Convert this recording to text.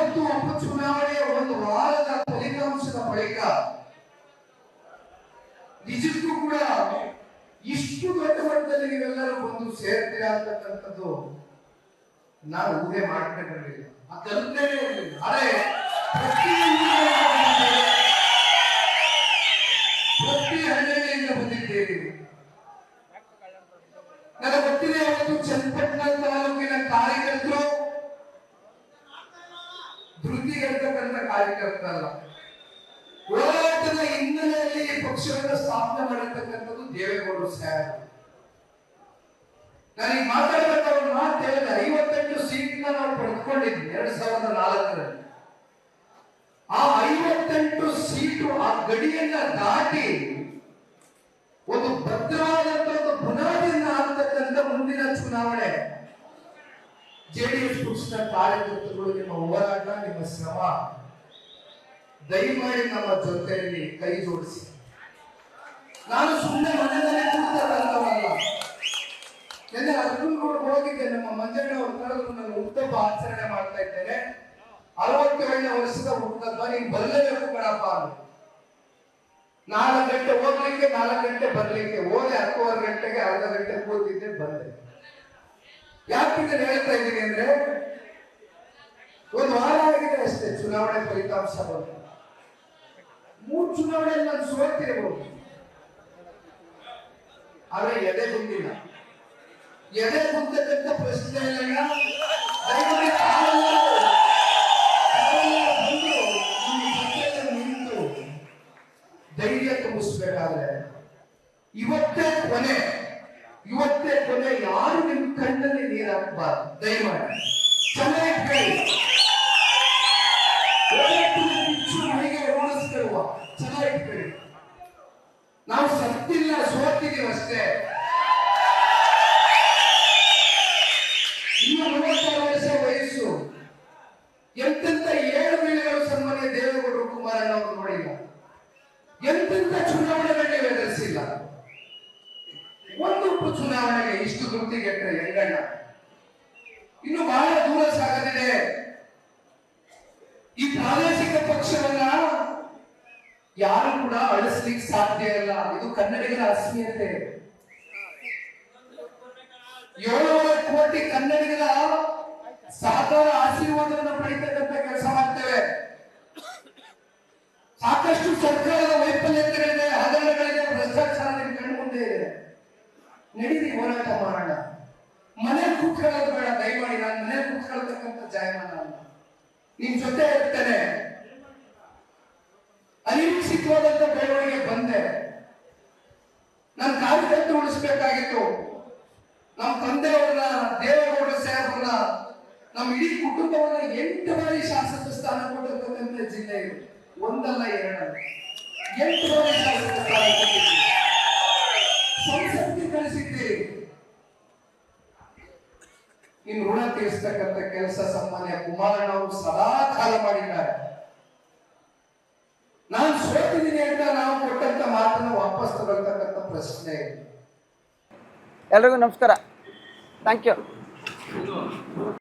ಇವತ್ತು ಉಪಚುನಾವಣೆಯ ಒಂದು ವಾರದ ಫಲಿತಾಂಶದ ಬಳಿಕ ನಿಜಕ್ಕೂ ಕೂಡ ಇಷ್ಟು ದೊಡ್ಡ ಮಟ್ಟದಲ್ಲಿ ನೀವೆಲ್ಲರೂ ಬಂದು ಸೇರ್ತೀರಾ ಅಂತಕ್ಕಂಥದ್ದು ನಾನು ಊಹೆ ಮಾಡ್ಕೊಂಡಿರಲಿಲ್ಲ, ಅದಲ್ಲೇ ಇರಲಿಲ್ಲ. ಆದರೆ ಪ್ರತಿ ಹಳ್ಳಿಯಿಂದ ಬಂದಿದ್ದೇವೆ. ನನಗೆ ಗೊತ್ತಿದೆ, ಅವತ್ತು ಚನ್ನಪಟ್ಟಣ ತಾಲೂಕಿನ ಕಾರ್ಯಕರ್ತರು ಧೃತಿಗೆಡ್ತಕ್ಕಂಥ ಕಾರ್ಯಕರ್ತರಲ್ಲ. ಹೋರಾಟದ ಹಿನ್ನೆಲೆಯಲ್ಲಿ ಪಕ್ಷವನ್ನು ಸ್ಥಾಪನೆ ಮಾಡಿರ್ತಕ್ಕಂಥದ್ದು ದೇವೇಗೌಡರು ಸಾಹೇಬರು. ನನಗೆ ಮಾತಾಡಬೇಕಾದ ಒಂದು ಮಾತು ಹೇಳಿದೆ, 58 ಸೀಟ್ನ ನಾವು ಪಡೆದುಕೊಂಡಿದ್ವಿ 2004ರಲ್ಲಿ. ಆ 58 ಸೀಟು ಆ ಗಡಿಯನ್ನ ದಾಟಿ ಒಂದು ಭದ್ರವಾದಂತ ಒಂದು ಬುನಾದಿಯನ್ನ ಆಗ್ತಕ್ಕಂಥ ಮುಂದಿನ ಚುನಾವಣೆ ಜೆಡಿಎಸ್ ಪಕ್ಷದ ಕಾರ್ಯಕರ್ತರು, ನಿಮ್ಮ ಹೋರಾಟ, ನಿಮ್ಮ ಶ್ರಮ, ದಯಮಾಡಿ ನಮ್ಮ ಜೊತೆಯಲ್ಲಿ ಕೈ ಜೋಡಿಸಿ. ನಾನು ಸುಮ್ಮನೆ ಮನೆಯಲ್ಲೇ ಕೂತಕ್ಕಂಥವಲ್ಲ. ನಿನ್ನೆ ಅರ್ಜುನ್ಗೌಡ್ ಹೋಗಿದ್ದೆ, ನಮ್ಮ ಮಂಜಣ್ಣ ಅವ್ರ ಕರೆದ್ರು, ನಾನು ಹುಟ್ಟುಹಬ್ಬ ಆಚರಣೆ ಮಾಡ್ತಾ ಇದ್ದೇನೆ, 67ನೇ ವರ್ಷದ ಹುಟ್ಟುಹಬ್ಬ, ನೀನ್ ಬರಲೇಬೇಕು ಕಣಪ್ಪ ಅಂತ. 4 ಗಂಟೆ ಹೋಗ್ಲಿಕ್ಕೆ, 4 ಗಂಟೆ ಬರ್ಲಿಕ್ಕೆ ಹೋದೆ. 10:15 ಗಂಟೆಗೆ ಅರ್ಧ ಗಂಟೆ ಕೂತಿದ್ದೆ, ಬಂದೆ. ಯಾಕೆ ಹೇಳ್ತಾ ಇದ್ದೀನಿ ಅಂದ್ರೆ, ಒಂದು ವಾರ ಆಗಿದೆ ಅಷ್ಟೇ ಚುನಾವಣೆ ಫಲಿತಾಂಶ ಬಂತು. 3 ಚುನಾವಣೆಯಲ್ಲಿ ನಾನು ಸೋತಿರಬಹುದು, ಆದ್ರೆ ಎದೆ ಬಂದಿಲ್ಲ. ಎದೆ ಬಂದಕ್ಕಂತ ಪ್ರಶ್ನೆ ಇಲ್ಲ. ನಿಂತು ಧೈರ್ಯ ತುಂಬಿಸ್ಬೇಕಾದ್ರೆ ಇವತ್ತೇ ಕೊನೆ, ಯಾರು ನಿಮ್ ಕಣ್ಣಲ್ಲಿ ನೀರು ಹಾಕಬಾರ್ದು. ದಯಮಾಡಿ ಚೆನ್ನಾಗಿ ಕೇಳಿ, ಮನೆಗೆ ಓಡಿಸ್ಕೊಳ್ಳುವ, ಚೆನ್ನಾಗಿ ಕೇಳಿ. ನಾವು ಸತ್ತಿಲ್ಲ, ಸೋತಿದ್ದೀವಿ ಅಷ್ಟೇ. ಇನ್ನು 36 ವರ್ಷ ವಯಸ್ಸು. ಎಂತೆಂತ 7 ವೇಳೆಗಳು ಸನ್ಮಾನ್ಯ ದೇವೇಗೌಡರು, ಕುಮಾರಣ್ಣ ಅವರು ನೋಡಿಲ್ಲ. ಎಂತೆಂತ ಚುನಾವಣೆಗಳನ್ನೇ ಎದುರಿಸಿಲ್ಲ. ಒಂದು ಉಪಚುನಾವಣೆಗೆ ಇಷ್ಟು ಧೃತಿಗೆಟ್ಟರೆ ಹೆಂಗಣ್ಣ? ಇನ್ನು ಬಹಳ ದೂರ ಸಾಗದಿದೆ. ಈ ಪ್ರಾದೇಶಿಕ ಪಕ್ಷವನ್ನ ಯಾರು ಕೂಡ ಅಳಿಸ್ಲಿಕ್ಕೆ ಸಾಧ್ಯ ಇಲ್ಲ. ಇದು ಕನ್ನಡಿಗರ ಅಸ್ಮಿಯತೆ. 700 ಕೋಟಿ ಕನ್ನಡಿಗರ ಸಹಕಾರ ಆಶೀರ್ವಾದವನ್ನು ಪಡೆಯತಕ್ಕಂಥ ಕೆಲಸ ಮಾಡ್ತೇವೆ. ಸಾಕಷ್ಟು ಸರ್ಕಾರದ ವೈಫಲ್ಯತೆಗಳಿದೆ, ಹಗರಣಗಳಿದೆ, ಭ್ರಷ್ಟಾಚಾರ ಕಣ್ಣು ಮುಂದೆ ಇದೆ. ನಡೀರಿ, ಹೋರಾಟ ಮಾಡೋಣ. ಮನೆ ಕೂತ್ಕೊಳ್ಳೋದು ಬೇಡ, ದಯಮಾಡಿ. ನಾನು ಮನೆ ಕೂತ್ಕೊಳ್ತಕ್ಕಂಥ ಜಾಯಮಾನ ಅಲ್ಲ, ನಿಮ್ ಜೊತೆ ಇರ್ತೇನೆ. ಅನಿರೀಕ್ಷಿತವಾದಂತ ಬೆಳವಣಿಗೆ ಬಂದೆ. ನಾನು ಕಾರ್ಯಕರ್ತರು ಉಳಿಸ್ಬೇಕಾಗಿತ್ತು. ನಮ್ಮ ತಂದೆಯವ್ರನ್ನ, ದೇವೇಗೌಡ ಸಾಹೇಬ್ರನ್ನ, ನಮ್ಮ ಇಡೀ ಕುಟುಂಬವನ್ನ 8 ಬಾರಿ ಶಾಸಕ ಸ್ಥಾನ ಕೊಟ್ಟಿರ್ತಕ್ಕಂಥ ಜಿಲ್ಲೆ ಇದು. ಒಂದಲ್ಲ, ಎರಡಲ್ಲ, 8 ಬಾರಿ ಶಾಸಕ ಸ್ಥಾನ ಕೊಟ್ಟಿದ್ದೀವಿ. ಸಂಸತ್ತಿಗೆ ಕಳಿಸಿದ್ದೀರಿ. ಇನ್ನು ಋಣ ತೀರಿಸತಕ್ಕಂಥ ಕೆಲಸ ಸನ್ಮಾನ್ಯ ಕುಮಾರಣ್ಣ ಅವರು ಸದಾ ಕಾಲ ಮಾಡಿದ್ದಾರೆ. ನಾನು ಸೋತಿದ್ದೀನಿ ಅಂತ ನಾವು ಕೊಟ್ಟಂತ ಮಾತನ್ನು ವಾಪಸ್ ತಗೊಳ್ತಕ್ಕಂಥ ಪ್ರಶ್ನೆ. ಎಲ್ರಿಗೂ ನಮಸ್ಕಾರ. Thank you.